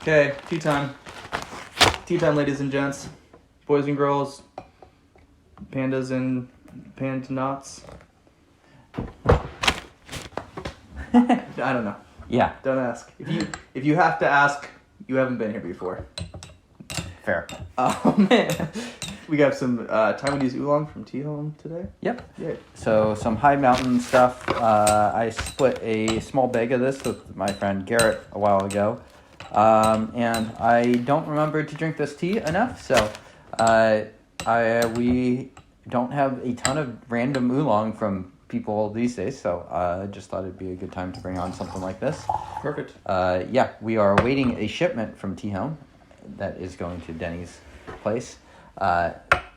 Okay, tea time. Tea time, ladies and gents. Boys and girls. Pandas and panda-knots. I don't know. Yeah. Don't ask. If you have to ask, you haven't been here before. Fair. Oh, man. We got some Taiwanese Oolong from TeaHome today. Yep. Yeah. So some high mountain stuff. I split a small bag of this with my friend Garrett a while ago. And I don't remember to drink this tea enough, so we don't have a ton of random Oolong from people these days, so I just thought it'd be a good time to bring on something like this. Perfect. Yeah, we are awaiting a shipment from TeaHome that is going to Denny's place.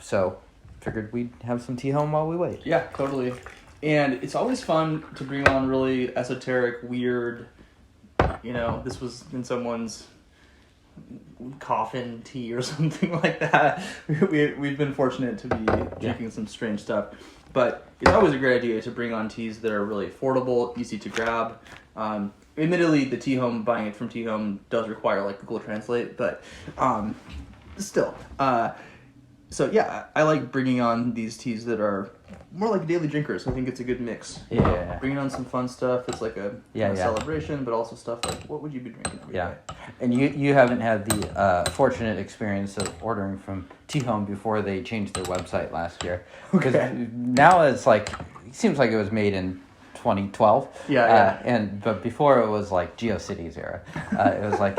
So figured we'd have some TeaHome while we wait. Yeah, totally. And it's always fun to bring on really esoteric, weird, this was in someone's coffin tea or something like that. We've been fortunate to be drinking some strange stuff. But it's always a great idea to bring on teas that are really affordable, easy to grab. Admittedly, the TeaHome, buying it from TeaHome does require like Google Translate, but still. So yeah, I like bringing on these teas that are more like daily drinkers. I think it's a good mix. Yeah. Bringing on some fun stuff. It's like a celebration, but also stuff like, what would you be drinking every day? And you haven't had the fortunate experience of ordering from TeaHome before they changed their website last year. Because now it seems like it was made in 2012. But before it was like GeoCities era. It was like,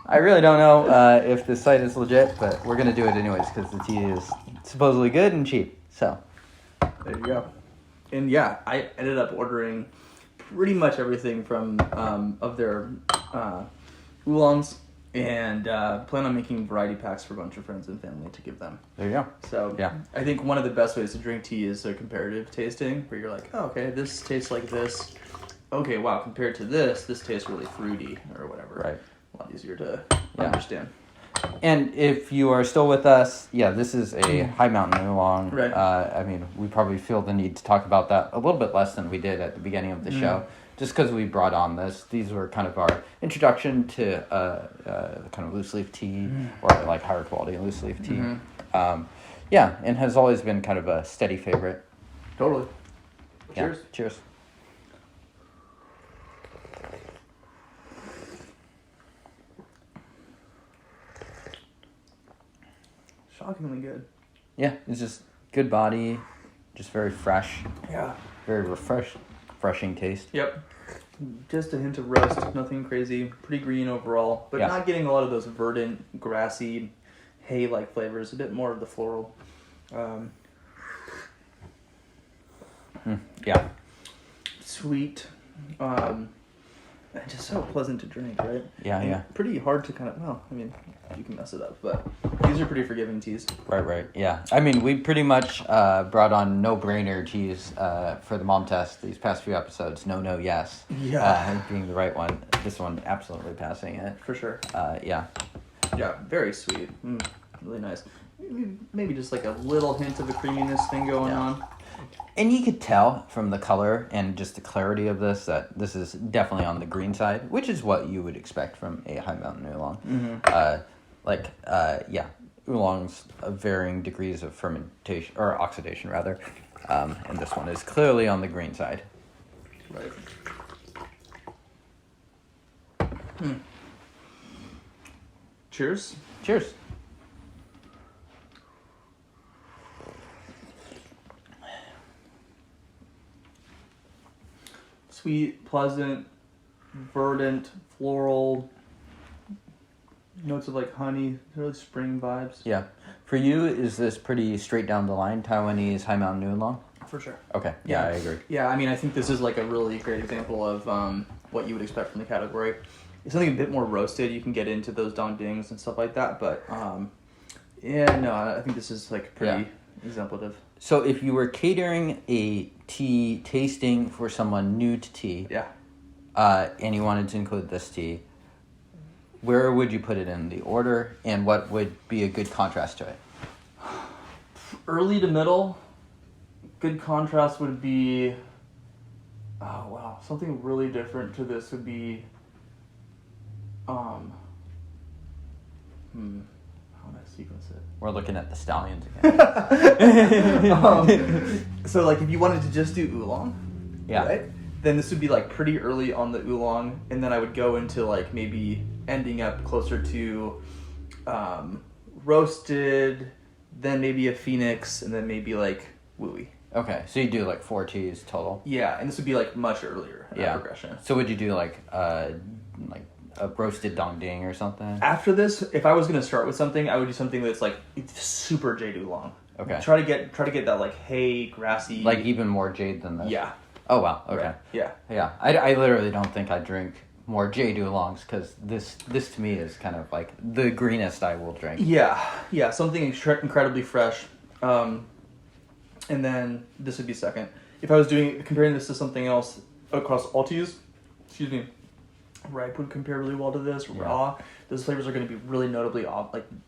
I really don't know if this site is legit, but we're going to do it anyways because the tea is supposedly good and cheap. So there you go. And yeah, I ended up ordering pretty much everything from of their oolongs and plan on making variety packs for a bunch of friends and family to give them. There you go. So I think one of the best ways to drink tea is a comparative tasting where you're like, oh, okay, this tastes like this. Okay, wow, compared to this tastes really fruity or whatever. Right. A lot easier to understand. And if you are still with us, this is a high mountain oolong. Right. I mean, we probably feel the need to talk about that a little bit less than we did at the beginning of the show, just because we brought on this. These were kind of our introduction to kind of loose leaf tea or like higher quality loose leaf tea. And has always been kind of a steady favorite. Totally. Cheers. Cheers. Shockingly good. Yeah, it's just good body, just very fresh. Yeah. Very refreshing taste. Yep. Just a hint of roast, nothing crazy. Pretty green overall, but not getting a lot of those verdant, grassy, hay-like flavors. A bit more of the floral. Sweet. Just so pleasant to drink, right? Yeah. Pretty hard to you can mess it up, but these are pretty forgiving teas. Right, yeah. I mean, we pretty much brought on no-brainer teas for the mom test these past few episodes. No, yes. Yeah. Being the right one. This one, absolutely passing it. For sure. Yeah, very sweet. Really nice. Maybe just like a little hint of a creaminess thing going on. And you could tell from the color and just the clarity of this that this is definitely on the green side, which is what you would expect from a high mountain oolong. Oolongs of varying degrees of fermentation or oxidation rather, and this one is clearly on the green side. Right. Cheers. Cheers. Sweet, pleasant, verdant, floral, notes of like honey, really spring vibes. Yeah. For you, is this pretty straight down the line, Taiwanese high mountain oolong? For sure. Okay. Yeah, I agree. Yeah, I mean, I think this is like a really great example of what you would expect from the category. It's something a bit more roasted. You can get into those dongdings and stuff like that, but I think this is like pretty exemplative. So if you were catering a tea tasting for someone new to tea, and you wanted to include this tea, where would you put it in the order, and what would be a good contrast to it? Early to middle. Good contrast would be, something really different to this would be How would I sequence it? We're looking at the stallions again. So like if you wanted to just do oolong, Yeah. right? Then this would be like pretty early on the oolong, and then I would go into like maybe ending up closer to roasted, then maybe a phoenix, and then maybe like wooey. Okay, so you do like 4 teas total. Yeah, and this would be like much earlier in that progression. So would you do like a roasted dong ding or something? After this, if I was gonna start with something, I would do something that's like super jade oolong. Okay. Try to get that like hay grassy. Like even more jade than this. Yeah. Oh wow. Okay. Right. Yeah. Yeah. I literally don't think I drink more jade oolongs because this to me is kind of like the greenest I will drink. Yeah. Yeah. Something incredibly fresh. And then this would be second. If I was comparing this to something else across all teas, excuse me, ripe would compare really well to this. Raw, those flavors are going to be really notably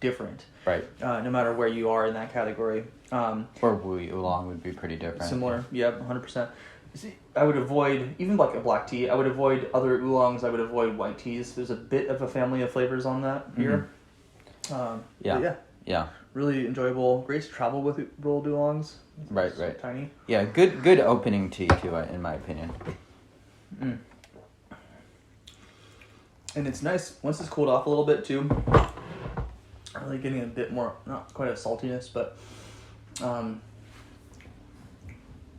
different. Right. No matter where you are in that category. Or wooey oolong would be pretty different. Similar. Yeah, 100%. See, I would avoid, even like a black tea, I would avoid other oolongs, I would avoid white teas. There's a bit of a family of flavors on that here. Yeah. Really enjoyable. Great to travel with rolled oolongs. Right. Tiny. Yeah, good opening tea too, in my opinion. And it's nice once it's cooled off a little bit too. Really getting a bit more, not quite a saltiness, but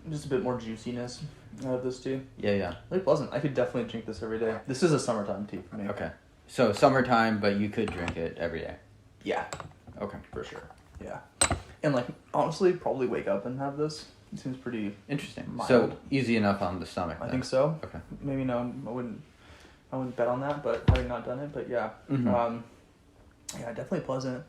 just a bit more juiciness out of this tea. Yeah. Really pleasant. I could definitely drink this every day. This is a summertime tea for me. Okay. So summertime, but you could drink it every day. Yeah. Okay. For sure. Yeah. And like honestly, probably wake up and have this. It seems pretty interesting. Mild. So easy enough on the stomach. I think so. Okay. Maybe no, I wouldn't bet on that, but having not done it, but yeah. Mm-hmm. Yeah, definitely pleasant.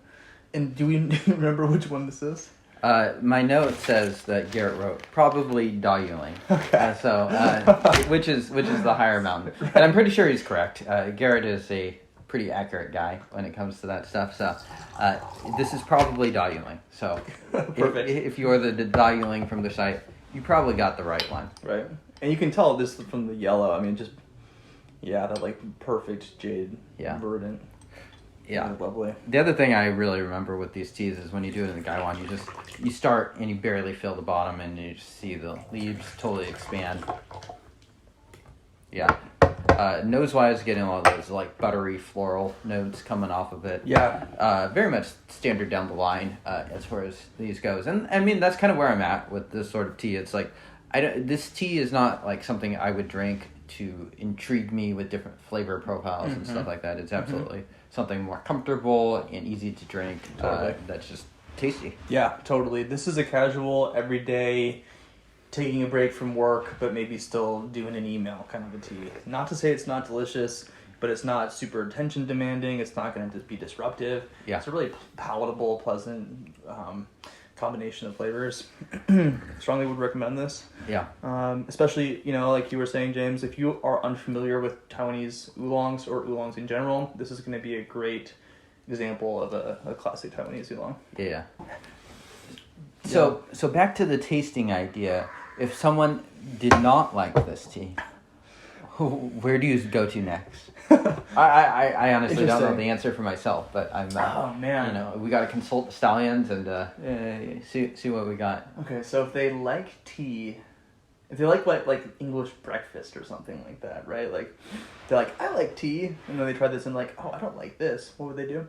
And do you remember which one this is? My note says that Garrett wrote probably Dayuling. Okay. Which is the higher mountain, and I'm pretty sure he's correct. Garrett is a pretty accurate guy when it comes to that stuff. So this is probably Dayuling. So perfect. If you're the Dayuling from the site, you probably got the right one. Right, and you can tell this from the yellow. I mean, just that like perfect jade. Yeah. Verdant. Yeah. Really lovely. The other thing I really remember with these teas is when you do it in the Gaiwan, you start and you barely fill the bottom and you just see the leaves totally expand. Yeah. Nose-wise, getting all those like buttery floral notes coming off of it. Yeah. Very much standard down the line as far as these goes. And I mean, that's kind of where I'm at with this sort of tea. It's like, this tea is not like something I would drink to intrigue me with different flavor profiles and stuff like that. It's absolutely something more comfortable and easy to drink. Totally. That's just tasty. Yeah, totally. This is a casual, everyday, taking a break from work, but maybe still doing an email kind of a tea. Not to say it's not delicious, but it's not super attention demanding. It's not going to be disruptive. Yeah. It's a really palatable, pleasant combination of flavors. Strongly would recommend this. Yeah. Especially, like you were saying, James, if you are unfamiliar with Taiwanese oolongs or oolongs in general, this is going to be a great example of a classic Taiwanese oolong. Yeah. So back to the tasting idea. If someone did not like this tea, where do you go to next? I honestly don't know the answer for myself, but I'm. Oh man! We got to consult the stallions and see what we got. Okay, so if they like tea, if they like English breakfast or something like that, right? Like they're like, I like tea, and then they try this and like, oh, I don't like this. What would they do?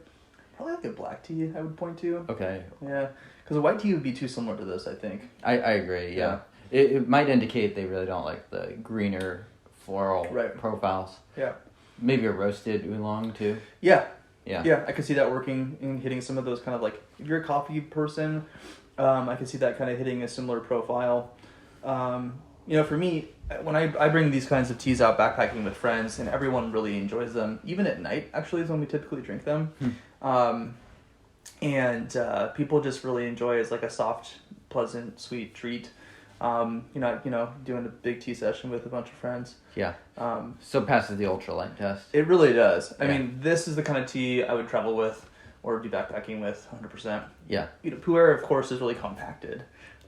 Probably like a black tea. I would point to. Okay. Yeah, because a white tea would be too similar to this. I think. I agree. Yeah. It might indicate they really don't like the greener floral profiles. Yeah. Maybe a roasted oolong too. Yeah. Yeah. Yeah, I could see that working and hitting some of those kind of like, if you're a coffee person, I could see that kind of hitting a similar profile. For me, when I bring these kinds of teas out backpacking with friends, and everyone really enjoys them, even at night actually is when we typically drink them. And people just really enjoy it as like a soft, pleasant, sweet treat. Doing a big tea session with a bunch of friends. Yeah. So it passes the ultralight test. It really does. I mean, this is the kind of tea I would travel with or do backpacking with 100%. Yeah. Pu'er, of course, is really compacted,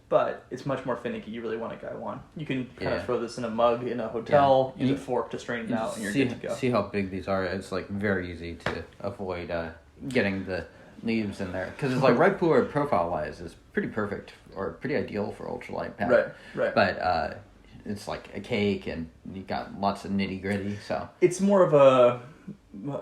but it's much more finicky. You really want a Gaiwan. You can kind of throw this in a mug in a hotel, use a fork to strain it out, and you're good to go. See how big these are. It's like very easy to avoid getting the leaves in there. Because it's like ripe cooler profile-wise is pretty perfect or pretty ideal for ultralight pad. Right. But it's like a cake and you got lots of nitty-gritty, so. It's more of a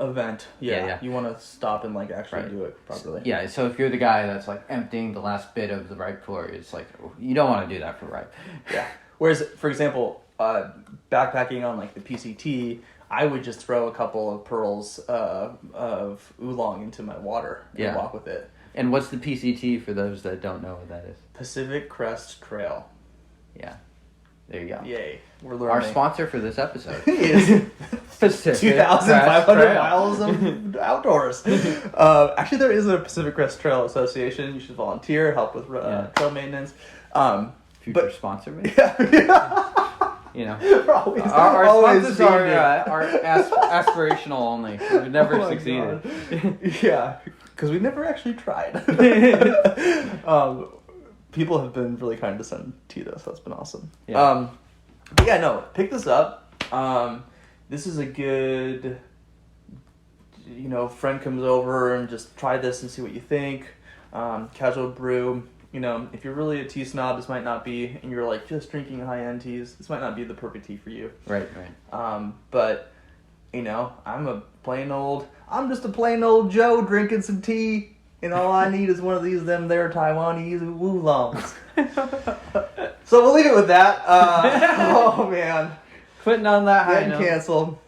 event. Yeah. You want to stop and like actually do it properly. Yeah, so if you're the guy that's like emptying the last bit of the ripe cooler, it's like, you don't want to do that for ripe. Yeah. Whereas, for example, backpacking on like the PCT, I would just throw a couple of pearls of oolong into my water and walk with it. And what's the PCT for those that don't know what that is? Pacific Crest Trail. Yeah. There you go. Yay. We're learning. Our sponsor for this episode is Pacific 2,500 miles of outdoors. Actually, there is a Pacific Crest Trail Association. You should volunteer, help with trail maintenance. Future sponsor, maybe? Yeah. You know, our sponsors are aspirational only. We've never succeeded. Yeah, because we've never actually tried. People have been really kind to send tea though, so that's been awesome. Yeah. But yeah, no, pick this up. This is a good, friend comes over and just try this and see what you think. Casual brew. If you're really a tea snob, this might not be, and you're like just drinking high-end teas, this might not be the perfect tea for you. Right. But, I'm just a plain old Joe drinking some tea, and all I need is one of them there Taiwanese Oolongs. So we'll leave it with that. Oh, man. Putting on that high Getting canceled.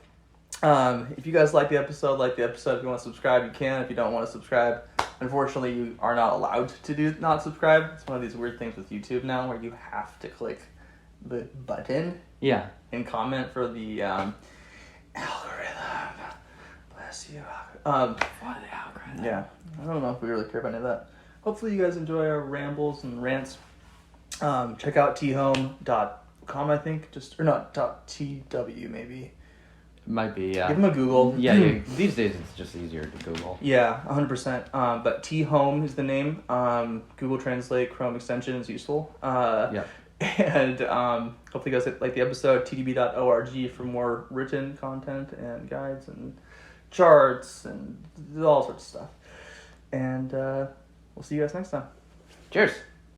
If you guys like the episode. If you want to subscribe, you can. If you don't want to subscribe, unfortunately, you are not allowed to not subscribe. It's one of these weird things with YouTube now where you have to click the button. Yeah. And comment for the algorithm. Bless you. What the algorithm? Yeah. I don't know if we really care about any of that. Hopefully you guys enjoy our rambles and rants. Check out TeaHome.com, I think. Or not, .tw maybe. Might be, yeah. Give them a Google. Yeah, these days it's just easier to Google. Yeah, 100%. But TeaHome is the name. Google Translate, Chrome extension is useful. Yeah. And hopefully you guys like the episode. tdb.org for more written content and guides and charts and all sorts of stuff. And we'll see you guys next time. Cheers.